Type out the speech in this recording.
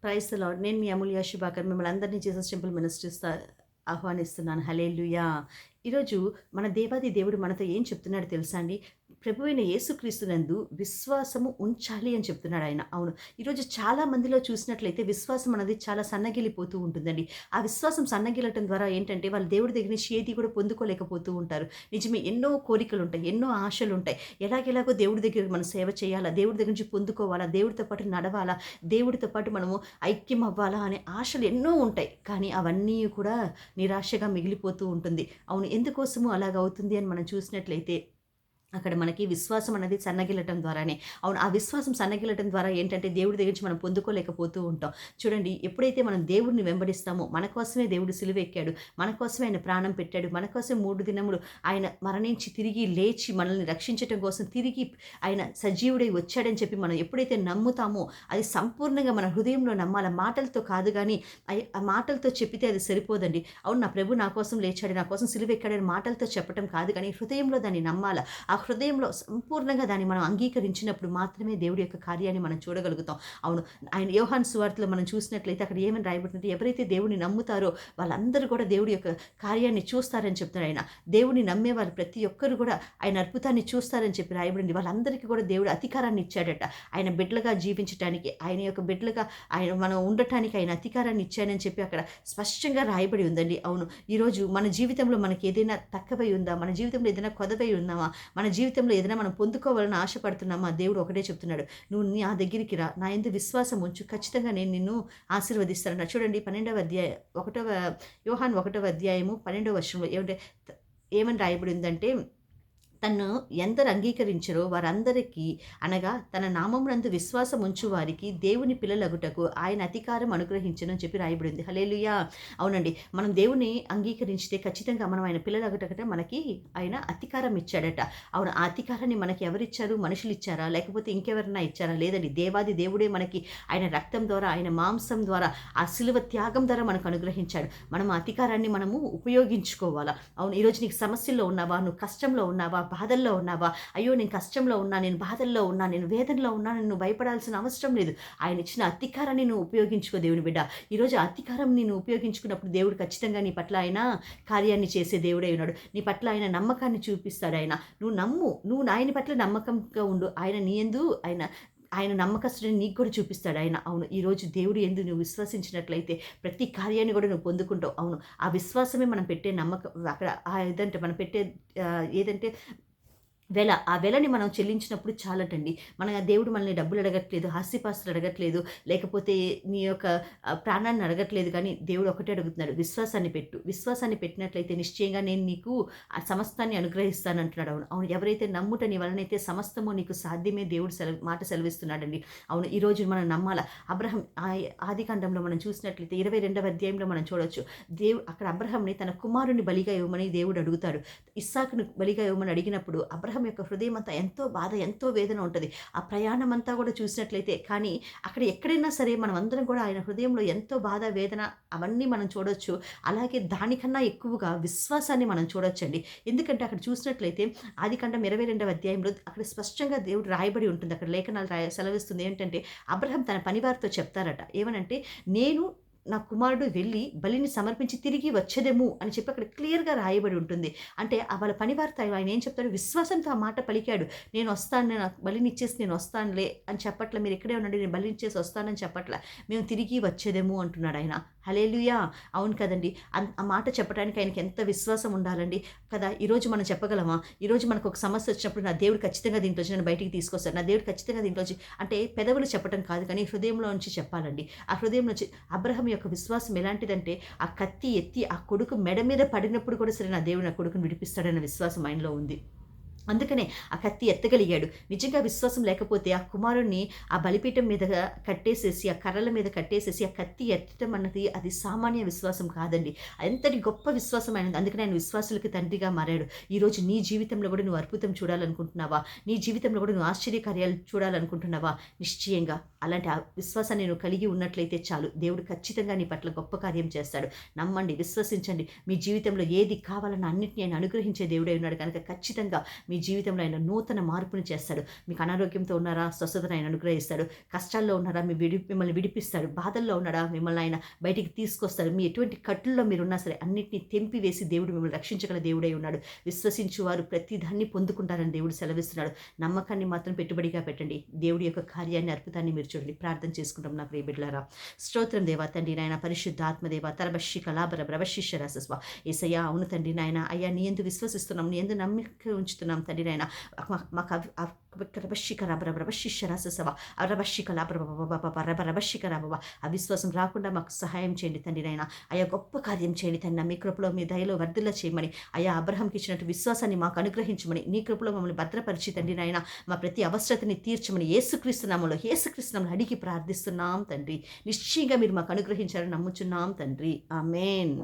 Praise the lord. నేను మీ అమూల్య శుభాకర్ మిమ్మల్ని అందరినీ జీసస్ టెంపుల్ మినిస్ట్రీస్ ఆహ్వానిస్తున్నాను. హల్లెలూయా! ఈరోజు మన దేవాది దేవుడు మనతో ఏం చెప్తున్నాడో తెలుసా అండి? ప్రభువైన యేసుక్రీస్తునందు విశ్వాసము ఉంచాలి అని చెప్తున్నాడు ఆయన. అవును. ఈరోజు చాలా మందిలో చూసినట్లయితే విశ్వాసం అనేది చాలా సన్నగిల్లిపోతూ ఉంటుందండి. ఆ విశ్వాసం సన్నగిల్లటం ద్వారా ఏంటంటే వాళ్ళు దేవుడి దగ్గర నుంచి ఏది కూడా పొందుకోలేకపోతూ ఉంటారు. నిజమే, ఎన్నో కోరికలుంటాయి, ఎన్నో ఆశలుంటాయి. ఎలాగెలాగో దేవుడి దగ్గర మనం సేవ చేయాలా, దేవుడి దగ్గర నుంచి పొందుకోవాలా, దేవుడితో పాటు నడవాలా, దేవుడితో పాటు మనము ఐక్యం అవ్వాలా అనే ఆశలు ఎన్నో ఉంటాయి. కానీ అవన్నీ కూడా నిరాశగా మిగిలిపోతూ ఉంటుంది. అవును, ఎందుకోసము అలాగవుతుంది అని మనం చూసినట్లయితే అక్కడ మనకి విశ్వాసం అనేది సన్నగిల్లటం ద్వారానే. అవును, ఆ విశ్వాసం సన్నగిల్లటం ద్వారా ఏంటంటే దేవుడి దగ్గర నుంచి మనం పొందుకోలేకపోతూ ఉంటాం. చూడండి, ఎప్పుడైతే మనం దేవుడిని వెంబడిస్తామో మన కోసమే దేవుడు సిలువెక్కాడు, మన కోసమే ఆయన ప్రాణం పెట్టాడు, మన కోసం 3 దినములు ఆయన మరణించి తిరిగి లేచి మనల్ని రక్షించటం కోసం తిరిగి ఆయన సజీవుడై వచ్చాడని చెప్పి మనం ఎప్పుడైతే నమ్ముతామో అది సంపూర్ణంగా మన హృదయంలో నమ్మాల. మాటలతో కాదు గానీ ఆ మాటలతో చెప్పితే అది సరిపోదండి. అవును, నా ప్రభు నా కోసం లేచాడు, నా కోసం సిలువెక్కాడని మాటలతో చెప్పటం కాదు కానీ హృదయంలో దాన్ని నమ్మాల. ఆ హృదయంలో సంపూర్ణంగా దాన్ని మనం అంగీకరించినప్పుడు మాత్రమే దేవుడి యొక్క కార్యాన్ని మనం చూడగలుగుతాం. అవును, ఆయన యోహాను సువార్తలో మనం చూసినట్లయితే అక్కడ ఏమని రాయబడుతుంది? ఎవరైతే దేవుడిని నమ్ముతారో వాళ్ళందరూ కూడా దేవుడి యొక్క కార్యాన్ని చూస్తారని చెప్తారు ఆయన. దేవుడిని నమ్మేవారు ప్రతి ఒక్కరు కూడా ఆయన అద్భుతాన్ని చూస్తారని చెప్పి రాయబడింది. వాళ్ళందరికీ కూడా దేవుడు అధికారాన్ని ఇచ్చాడట. ఆయన బిడ్డలుగా జీవించటానికి, ఆయన యొక్క బిడ్డలుగా ఆయన మనం ఉండటానికి ఆయన అధికారాన్ని ఇచ్చానని చెప్పి అక్కడ స్పష్టంగా రాయబడి ఉందండి. అవును, ఈరోజు మన జీవితంలో మనకి ఏదైనా తక్కువై ఉందా, మన జీవితంలో ఏదైనా కొదవై ఉన్నామా, మన జీవితంలో ఏదైనా మనం పొందుకోవాలని ఆశపడుతున్నామా, దేవుడు ఒకటే చెప్తున్నాడు, నువ్వు నా దగ్గరికి రా, నా యందు విశ్వాసం ఉంచు, ఖచ్చితంగా నేను నిన్ను ఆశీర్వదిస్తానన్నాడు. చూడండి, 12వ అధ్యాయం 1వ యోహాను 1వ అధ్యాయము 12వ వచనంలో ఏమని రాయబడి ఉందంటే, తన్ను ఎందరు అంగీకరించరో వారందరికీ, అనగా తన నామమునందు విశ్వాసం ఉంచు వారికి దేవుని పిల్లలగుటకు ఆయన అధికారం అనుగ్రహించునని చెప్పి రాయబడింది. హల్లెలూయా! అవునండి, మనం దేవుని అంగీకరించితే ఖచ్చితంగా మనం ఆయన పిల్లలగుటకట మనకి ఆయన అధికారం ఇచ్చాడట. అవును, ఆ అధికారాన్ని మనకి ఎవరిచ్చారు? మనుషులు ఇచ్చారా? లేకపోతే ఇంకెవరన్నా ఇచ్చారా? లేదండి, దేవాది దేవుడే మనకి ఆయన రక్తం ద్వారా, ఆయన మాంసం ద్వారా, ఆ సిలువ త్యాగం ద్వారా మనకు అనుగ్రహించాడు. మనం ఆ అధికారాన్ని మనము ఉపయోగించుకోవాలా. అవును, ఈరోజు నీకు సమస్యల్లో ఉన్నావా, నువ్వు కష్టంలో ఉన్నావా, బాధల్లో ఉన్నావా, అయ్యో నేను కష్టంలో ఉన్నా, నేను బాధల్లో ఉన్నా, నేను వేదనలో ఉన్నా, నువ్వు భయపడాల్సిన అవసరం లేదు. ఆయన ఇచ్చిన అధికారాన్ని నువ్వు ఉపయోగించుకో దేవుని బిడ్డ. ఈరోజు ఆ అధికారం నేను ఉపయోగించుకున్నప్పుడు దేవుడు ఖచ్చితంగా నీ పట్ల ఆయన కార్యాన్ని చేసే దేవుడై ఉన్నాడు. నీ పట్ల ఆయన నమ్మకాన్ని చూపిస్తాడు. ఆయన నువ్వు నమ్ము, నువ్వు ఆయన పట్ల నమ్మకంగా ఉండు. ఆయన నీ యందు ఆయన నమ్మకస్తుడిని నీకు కూడా చూపిస్తాడు ఆయన. అవును, ఈరోజు దేవుడు యందు నువ్వు విశ్వసించినట్లయితే ప్రతి కార్యాన్ని కూడా నువ్వు పొందుకుంటావు. అవును, ఆ విశ్వాసమే మనం పెట్టే నమ్మకం. అక్కడ ఏదంటే మనం పెట్టే ఏదంటే ఆ వెలని మనం చెల్లించినప్పుడు చాలటండి. దేవుడు మనల్ని డబ్బులు అడగట్లేదు, ఆస్తిపాస్తులు అడగట్లేదు, లేకపోతే నీ యొక్క ప్రాణాన్ని అడగట్లేదు. కానీ దేవుడు ఒకటే అడుగుతున్నాడు, విశ్వాసాన్ని పెట్టు. విశ్వాసాన్ని పెట్టినట్లయితే నిశ్చయంగా నేను నీకు ఆ సమస్తాన్ని అనుగ్రహిస్తానంటున్నాడు. అవును, అవును, ఎవరైతే నమ్ముట నీ వలనైతే సమస్తము నీకు సాధ్యమే దేవుడు మాట సెలవిస్తున్నాడండి. అవును, ఈరోజు మనం నమ్మాల. అబ్రహం ఆదికాండంలో మనం చూసినట్లయితే 22వ అధ్యాయంలో మనం చూడొచ్చు. అక్కడ అబ్రహాంని తన కుమారుని బలిగా ఇవ్వమని దేవుడు అడుగుతాడు. ఇస్సాకును బలిగా ఇవ్వమని అడిగినప్పుడు అబ్రహాం యొక్క హృదయం అంతా ఎంతో బాధ, ఎంతో వేదన ఉంటుంది. ఆ ప్రయాణం అంతా కూడా చూసినట్లయితే, కానీ అక్కడ ఎక్కడైనా సరే మనం అందరం కూడా ఆయన హృదయంలో ఎంతో బాధ, వేదన అవన్నీ మనం చూడొచ్చు. అలాగే దానికన్నా ఎక్కువగా విశ్వాసాన్ని మనం చూడొచ్చండి. ఎందుకంటే అక్కడ చూసినట్లయితే ఆదికాండం 22వ అధ్యాయంలో అక్కడ స్పష్టంగా దేవుడు రాయబడి ఉంటుంది. అక్కడ లేఖనాలు సెలవిస్తుంది ఏంటంటే, అబ్రహాం తన పనివారితో చెప్తారట. ఏమనంటే, నేను నా కుమారుడు వెళ్ళి బలిని సమర్పించి తిరిగి వచ్చేదేమో అని చెప్పి అక్కడ క్లియర్‌గా రాయబడి ఉంటుంది. అంటే వాళ్ళ పనివారితో ఆయన ఏం చెప్తాడు? విశ్వాసంతో ఆ మాట పలికాడు. నేను వస్తాను, నాకు బలినిచ్చేసి నేను వస్తానులే అని చెప్పట్ల. మీరు ఇక్కడే ఉండండి, నేను బలినిచ్చేసి వస్తానని చెప్పట్ల. మేము తిరిగి వచ్చేదేమో అంటున్నాడు ఆయన. హల్లెలూయా! అవును కదండీ. ఆ మాట చెప్పడానికి ఆయనకి ఎంత విశ్వాసం ఉండాలండి కదా! ఈరోజు మనం చెప్పగలమా? ఈరోజు మనకు ఒక సమస్య వచ్చినప్పుడు నా దేవుడు ఖచ్చితంగా దీంట్లోంచి నన్ను బయటికి తీసుకొస్తాడు, నా దేవుడు ఖచ్చితంగా దీంట్లోంచి, అంటే పెదవులు చెప్పటం కాదు కానీ హృదయంలో నుంచి చెప్పాలండి. ఆ హృదయం నుంచి అబ్రహాం యొక్క విశ్వాసం ఎలాంటిదంటే, ఆ కత్తి ఎత్తి ఆ కొడుకు మెడ మీద పడినప్పుడు కూడా సరే, నా దేవుడు నా కొడుకుని విడిపిస్తాడన్న విశ్వాసం ఆయనలో ఉంది. అందుకనే ఆ కత్తి ఎత్తగలిగాడు. నిజంగా విశ్వాసం లేకపోతే ఆ కుమారుడిని ఆ బలిపీఠం మీద కట్టేసేసి, ఆ కర్రల మీద కట్టేసేసి ఆ కత్తి ఎత్తడం అన్నది అది సామాన్య విశ్వాసం కాదండి. ఎంతటి గొప్ప విశ్వాసం ఆయనది. అందుకనే ఆయన విశ్వాసులకి తండ్రిగా మారాడు. ఈరోజు నీ జీవితంలో కూడా నువ్వు అద్భుతం చూడాలనుకుంటున్నావా? నీ జీవితంలో కూడా నువ్వు ఆశ్చర్యకార్యాలు చూడాలనుకుంటున్నావా? నిశ్చయంగా అలాంటి ఆ విశ్వాసాన్ని నువ్వు కలిగి ఉన్నట్లయితే చాలు, దేవుడు ఖచ్చితంగా నీ పట్ల గొప్ప కార్యం చేస్తాడు. నమ్మండి, విశ్వసించండి. మీ జీవితంలో ఏది కావాలన్న అన్నిటిని ఆయన అనుగ్రహించే దేవుడై ఉన్నాడు కనుక ఖచ్చితంగా మీ మీ జీవితంలో ఆయన నూతన మార్పుని చేస్తాడు. మీకు అనారోగ్యంతో ఉన్నారా? స్వస్థతను ఆయన అనుగ్రహిస్తాడు. కష్టాల్లో ఉన్నారా? మిమ్మల్ని విడిపిస్తాడు. బాధల్లో ఉన్నాడా? మిమ్మల్ని ఆయన బయటికి తీసుకొస్తాడు. మీ ఎటువంటి కట్టుల్లో మీరున్నా సరే అన్నిటిని తెంపివేసి దేవుడు మిమ్మల్ని రక్షించగల దేవుడై ఉన్నాడు. విశ్వసించు వారు ప్రతి దాన్ని పొందుకుంటారని దేవుడు సెలవిస్తున్నాడు. నమ్మకాన్ని మాత్రం పెట్టుబడిగా పెట్టండి. దేవుడి యొక్క కార్యాన్ని, అద్భుతాన్ని మీరు చూడండి. ప్రార్థన చేసుకుంటాం నా ప్రియ బిడ్డలారా. స్తోత్రం దేవా తండ్రి నాయన, పరిశుద్ధ ఆత్మదేవ తరబషి కళాబర బ్రవశిష్య రసస్వ ఏసయ్యా. అవును తండ్రి నాయన, అయ్యా నీ ఎందు విశ్వసిస్తున్నాం, నీ ఎందు నమ్మిక ఉంచుతున్నాం తండ్రి నాయన. మాకు అవిశ్వాసం రాకుండా మాకు సహాయం చేయండి తండ్రి నాయన. అయ్యా గొప్ప కార్యం చేయండి తండ్రి. మీ కృపలో మీ దయలో వర్ధిల్ల చేయమని, అయ్యా అబ్రహాంకి ఇచ్చినట్టు విశ్వాసాన్ని మాకు అనుగ్రహించమని, నీ కృపలో మమ్మల్ని భద్రపరిచి తండ్రి నాయన మా ప్రతి అవసరతని తీర్చమని యేసుక్రీస్తు నామములో అడిగి ప్రార్థిస్తున్నాం తండ్రి. నిశ్చయంగా మీరు మాకు అనుగ్రహించారని నమ్ముచున్నాం తండ్రి. ఆమేన్.